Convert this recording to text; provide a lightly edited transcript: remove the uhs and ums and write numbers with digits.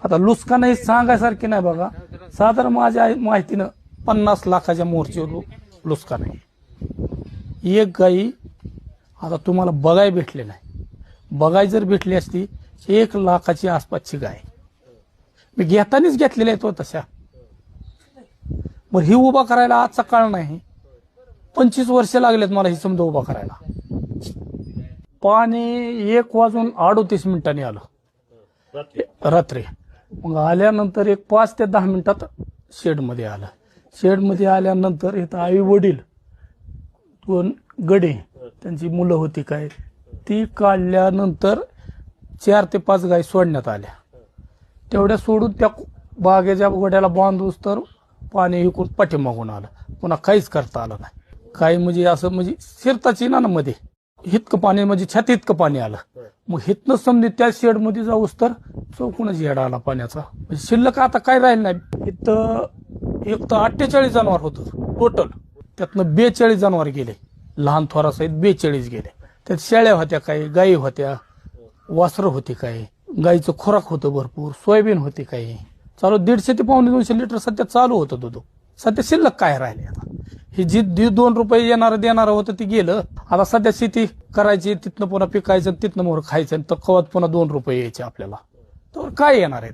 आता लुस्कान हे सांगायसारखी नाही बघा. साधारण माझ्या माहितीनं 50 लाखाच्या मोर्चेवर लुस्कान आहे. एक गाई आता तुम्हाला बघाय भेटले नाही. बघाय जर भेटली असती 1 लाखाची आसपासची गाय मी घेतानीच घेतलेल्या आहेत तशा. मग ही उभा करायला आजचा काळ नाही, 25 वर्ष लागलेत मला ही समजा उभा करायला. पाणी 1:38 आलं रात्री. मग आल्यानंतर एक 5 ते 10 मिनिटात शेडमध्ये आलं. शेडमध्ये आल्यानंतर इथं आई वडील 2 गडे त्यांची मुलं होती काय ती काढल्यानंतर 4 ते 5 गाय सोडण्यात आल्या. तेवढ्या सोडून त्या बागेच्या गोड्याला बांधूस तर पाणी इकडून पाठीमागून आलं. पुन्हा काहीच करता आलं नाही. काही म्हणजे असं म्हणजे शिरताची ना मध्ये इतकं पाणी म्हणजे छाती इतकं पाणी आलं. मग हितनं समजे त्या शेडमध्ये जाऊस तर चौकूनच येडा आला पाण्याचा. म्हणजे शिल्लक आता काय राहिलं नाही. इथं एक तर 48 जनावर होतं टोटल. त्यातनं 42 जनावर गेले, लहान थोरासहित 42 गेले. त्यात शेळ्या होत्या काही, गायी होत्या, वासरं होती काही, गाईचं खुराक होतं भरपूर, सोयाबीन होती काही. चालू 150 ते 250 लिटर सध्या चालू होतं दूध. सध्या शिल्लक काय राहिले आता. ही जी 2 रुपये येणारं देणारं होतं ते गेलं. आता सध्या शेती करायची, तिथनं पुन्हा पिकायचं, तिथनं मोर खायचं, तर कवत पुन्हा 2 रुपये यायचे आपल्याला. तर काय येणार आहे.